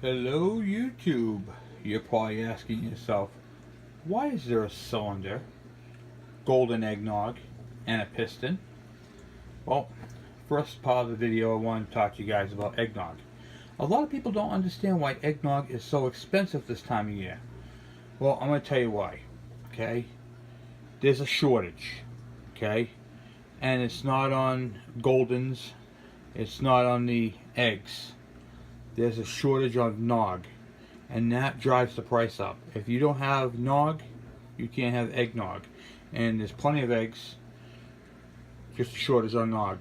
Hello YouTube. You're probably asking yourself, why is there a cylinder, golden eggnog, and a piston? Well, first part of the video I want to talk to you guys about eggnog. A lot of people don't understand why eggnog is so expensive this time of year. Well, I'm going to tell you why. Okay? There's a shortage. Okay? And it's not on goldens. It's not on the eggs. There's a shortage of nog, and that drives the price up. If you don't have nog, you can't have eggnog, and there's plenty of eggs, just a shortage on nog.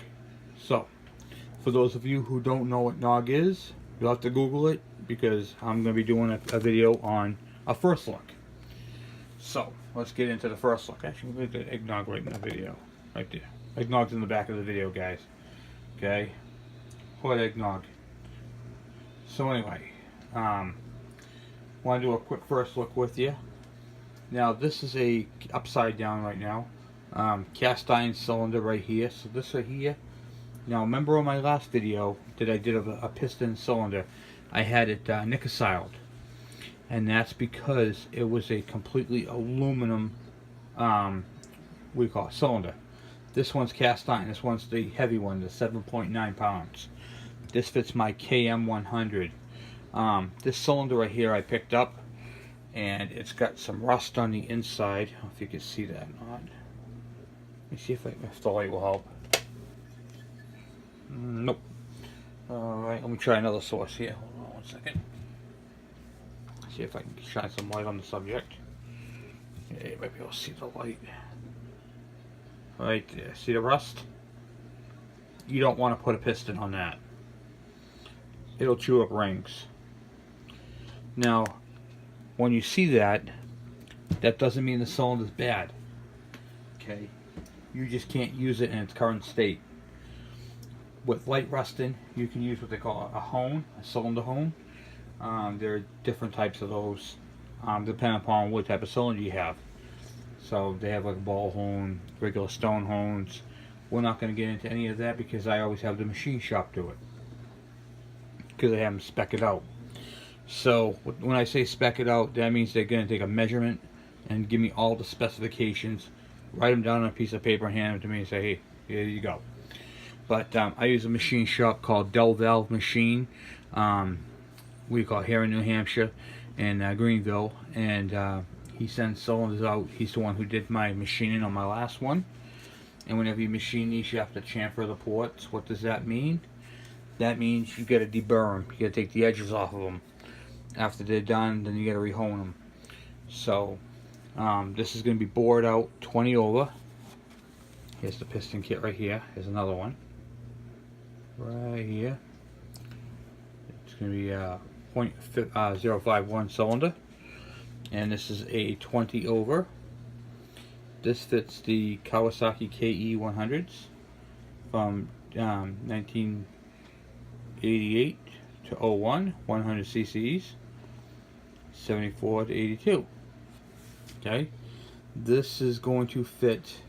So for those of you who don't know what nog is, you'll have to Google it, because I'm going to be doing a video on a first look. So let's get into the first look. Actually, we're going to do eggnog right in the video, right there. Eggnog's in the back of the video, guys. Okay, what eggnog? So anyway, want to do a quick first look with you. Now this is a upside down right now, cast iron cylinder right here. So this right here. Now remember on my last video that I did of a piston cylinder, I had it nickel-sealed, and that's because it was a completely aluminum, what do you call it, cylinder. This one's cast iron. This one's the heavy one, the 7.9 pounds. This fits my KM100. This cylinder right here I picked up, and it's got some rust on the inside. I don't know if you can see that or not. Let me see if the light will help. Nope. Alright, let me try another source here. Hold on one second. See if I can shine some light on the subject. Yeah, you might be able to see the light. Right there. See the rust? You don't want to put a piston on that. It'll chew up rings. Now, when you see that, that doesn't mean the cylinder's bad. Okay? You just can't use it in its current state. With light rusting, you can use what they call a hone, a cylinder hone. There are different types of those, depending upon what type of cylinder you have. So they have like a ball hone, regular stone hones. We're not going to get into any of that because I always have the machine shop do it, because I have them spec it out. So when I say spec it out, that means they're going to take a measurement and give me all the specifications, write them down on a piece of paper and hand them to me and say, hey, here you go. But I use a machine shop called Del Valve Machine. We call it here in New Hampshire, in Greenville, and he sends cylinders out. He's the one who did my machining on my last one. And whenever you machine these, you have to chamfer the ports. What does that mean? That means you got to deburr them. You got to take the edges off of them. After they're done, then you got to rehone them. So this is going to be bored out 20 over. Here's the piston kit right here. Here's another one right here. It's going to be a .051 cylinder, and this is a 20 over. This fits the Kawasaki KE100s from 1988 to 01, 100 cc's, 74 to 82. Okay, this is going to fit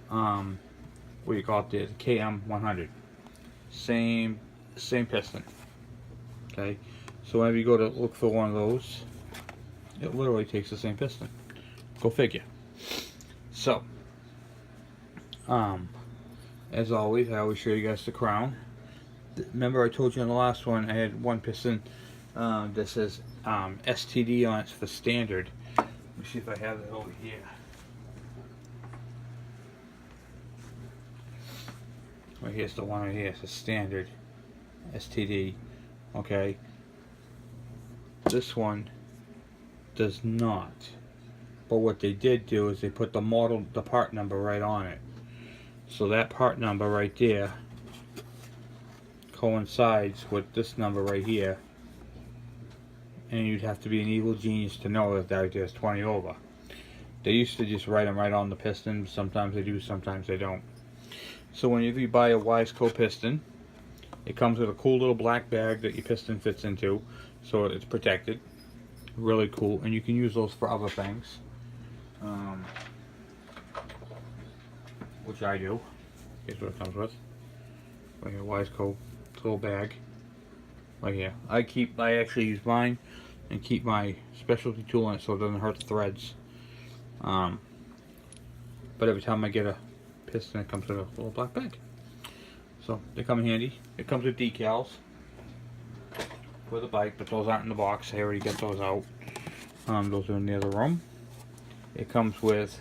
what do you call it there, the KM100. Same piston. Okay, so whenever you go to look for one of those, it literally takes the same piston. Go figure. So, as always, I always show you guys the crown. Remember I told you in the last one I had one piston that says STD on it for standard. Let me see if I have it over here. Right here's the one right here. It says standard STD. Okay. This one does not. But what they did do is they put the model, the part number right on it. So that part number right there coincides with this number right here. And you'd have to be an evil genius to know that right there is 20 over. They used to just write them right on the piston. Sometimes they do, sometimes they don't. So whenever you buy a Wiseco piston, it comes with a cool little black bag that your piston fits into, so it's protected. Really cool, and you can use those for other things, which I do. Here's what it comes with. Right here, Wiseco little bag. right here. I actually use mine and keep my specialty tool in it so it doesn't hurt the threads. But every time I get a piston, it comes with a little black bag. So they come in handy. It comes with decals for the bike, but those aren't in the box. I already got those out. Those are in the other room. It comes with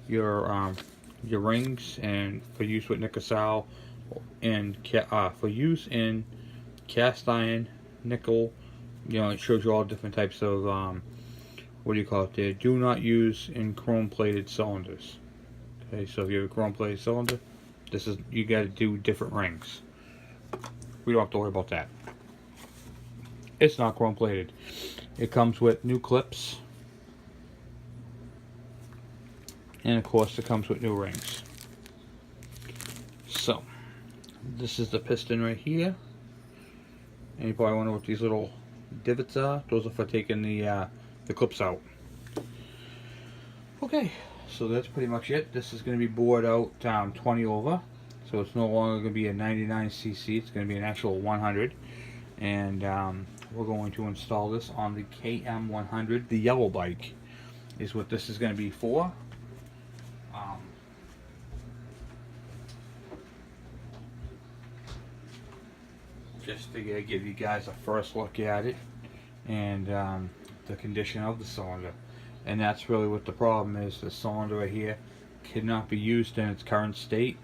your rings and for use with Nickel and for use in cast iron, nickel. You know, it shows you all different types of what do you call it there? Do not use in chrome plated cylinders. Okay, so if you have a chrome plated cylinder, this is, you got to do different rings. We don't have to worry about that. It's not chrome plated. It comes with new clips, and of course it comes with new rings. So this is the piston right here, and you probably wonder what these little divots are. Those are for taking the clips out. Okay, so that's pretty much it. This is going to be bored out 20 over, so it's no longer going to be a 99cc. It's going to be an actual 100, and we're going to install this on the KM100. The yellow bike is what this is going to be for. Just to give you guys a first look at it and the condition of the cylinder. And that's really what the problem is. The cylinder right here cannot be used in its current state.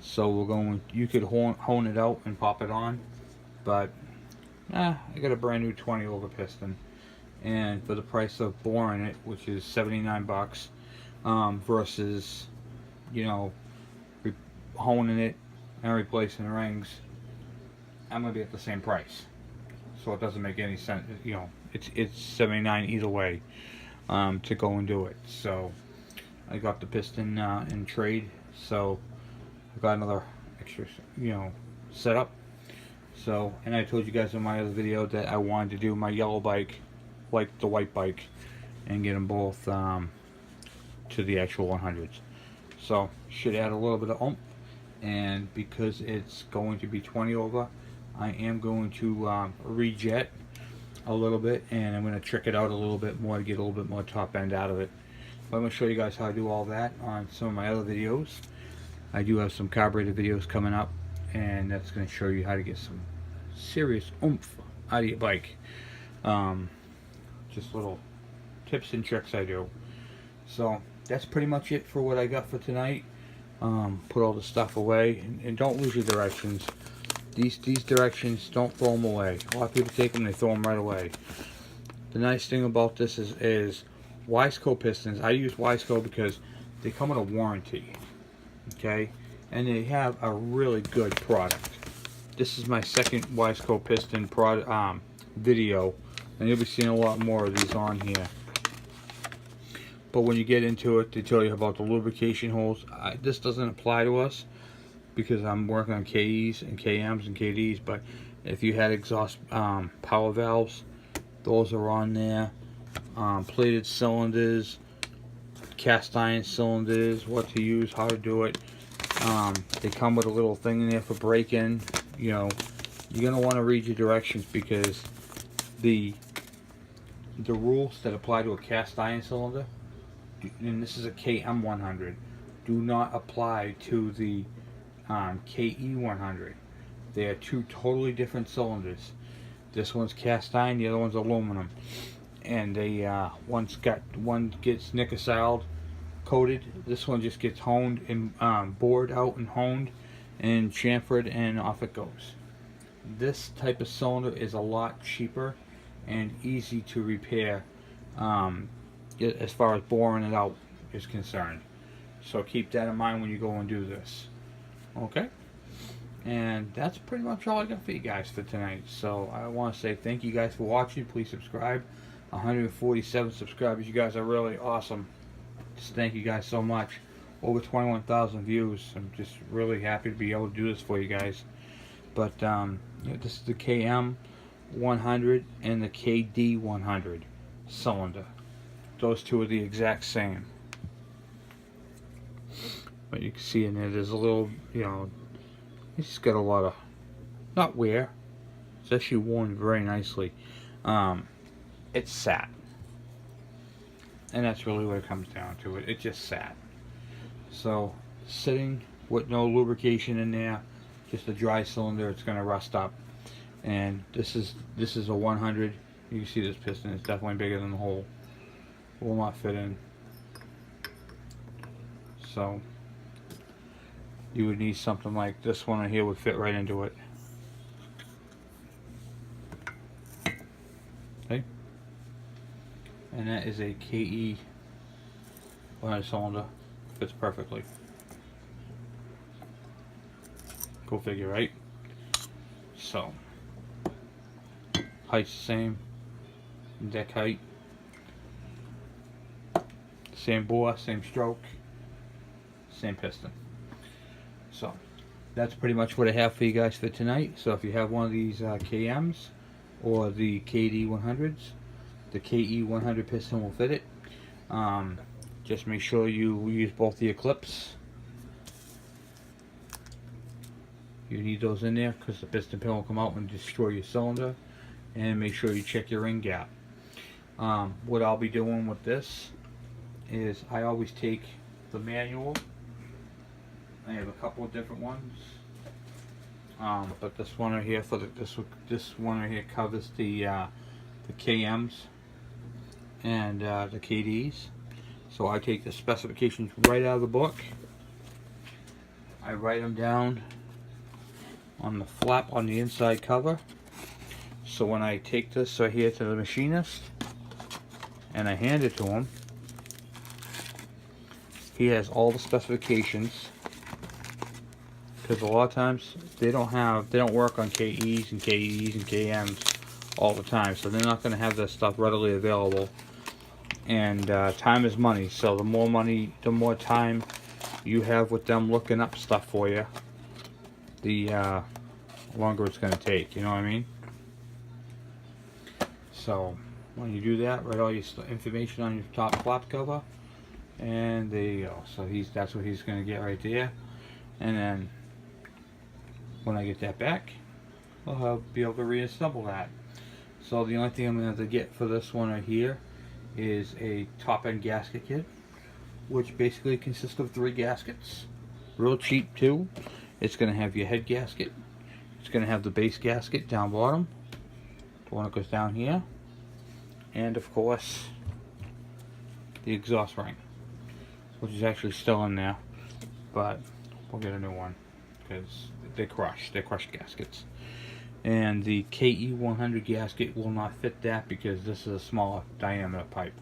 So we're going, you could hone it out and pop it on, but I got a brand new 20 over piston, and for the price of boring it, which is 79 bucks, versus, you know, honing it and replacing the rings, I'm gonna be at the same price. So it doesn't make any sense. You know, it's 79 either way to go and do it. So I got the piston in trade, so I got another extra, you know, setup. So, and I told you guys in my other video that I wanted to do my yellow bike like the white bike and get them both to the actual 100s. So should add a little bit of oomph, and because it's going to be 20 over, I am going to rejet a little bit, and I'm going to trick it out a little bit more to get a little bit more top end out of it. But I'm going to show you guys how I do all that on some of my other videos. I do have some carburetor videos coming up, and that's going to show you how to get some serious oomph out of your bike. Just little tips and tricks I do. So that's pretty much it for what I got for tonight. Put all the stuff away, and don't lose your directions. These directions, don't throw them away. A lot of people take them, they throw them right away. The nice thing about this is Wiseco pistons. I use Wiseco because they come with a warranty, okay, and they have a really good product. This is my second Wiseco piston video, and you'll be seeing a lot more of these on here. But when you get into it, they tell you about the lubrication holes. This doesn't apply to us because I'm working on KEs and KMs and KDs, but if you had exhaust power valves, those are on there. Plated cylinders, cast iron cylinders, what to use, how to do it. They come with a little thing in there for braking. You know, you're gonna want to read your directions, because the rules that apply to a cast iron cylinder, and this is a KM100, do not apply to the KE100. They are two totally different cylinders. This one's cast iron, the other one's aluminum, and they one gets nickel coated. This one just gets honed and bored out and honed and chamfered, and off it goes. This type of cylinder is a lot cheaper and easy to repair as far as boring it out is concerned. So keep that in mind when you go and do this. Okay, and that's pretty much all I got for you guys for tonight. So I want to say thank you guys for watching. Please subscribe. 147 subscribers. You guys are really awesome. Just thank you guys so much. Over 21,000 views. I'm just really happy to be able to do this for you guys. But this is the KM100 and the KD100 cylinder. Those two are the exact same. But you can see in there's a little, you know, it's got a lot of, not wear, It's actually worn very nicely. It's sat. And that's really what it comes down to. It just sat. So, sitting with no lubrication in there, just a dry cylinder, it's going to rust up. And this is a 100. You can see this piston is definitely bigger than the hole. Will not fit in. So you would need something like this one right here would fit right into it. Okay. And that is a KE 100 cylinder. Fits perfectly. Go figure, right? So height's the same. Deck height. Same bore, same stroke, same piston. So that's pretty much what I have for you guys for tonight. So if you have one of these KMs or the KD100s, the KE100 piston will fit it. Just make sure you use both the Eclipse. You need those in there because the piston pin will come out and destroy your cylinder. And make sure you check your ring gap. What I'll be doing with this is I always take the manual. I have a couple of different ones, but this one right here this one right here covers the KMs and the KDs. So I take the specifications right out of the book. I write them down on the flap on the inside cover. So when I take this right here to the machinist and I hand it to him, he has all the specifications, because a lot of times they don't work on KEs and KEs and KMs all the time, so they're not going to have this stuff readily available. And time is money, so the more time you have with them looking up stuff for you, the longer it's going to take. You know what I mean? So when you do that, write all your information on your top flap cover. And there you go. So that's what he's going to get right there. And then when I get that back, I'll be able to reassemble that. So the only thing I'm going to have to get for this one right here is a top end gasket kit, which basically consists of 3 gaskets. Real cheap too. It's going to have your head gasket. It's going to have the base gasket down bottom, the one that goes down here, and of course the exhaust ring, which is actually still in there, but we'll get a new one because they're crushed gaskets. And the KE100 gasket will not fit that because this is a smaller diameter pipe.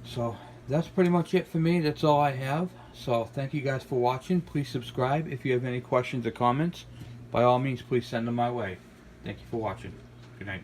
So that's pretty much it for me. That's all I have. So thank you guys for watching. Please subscribe. If you have any questions or comments, by all means please send them my way. Thank you for watching. Good night.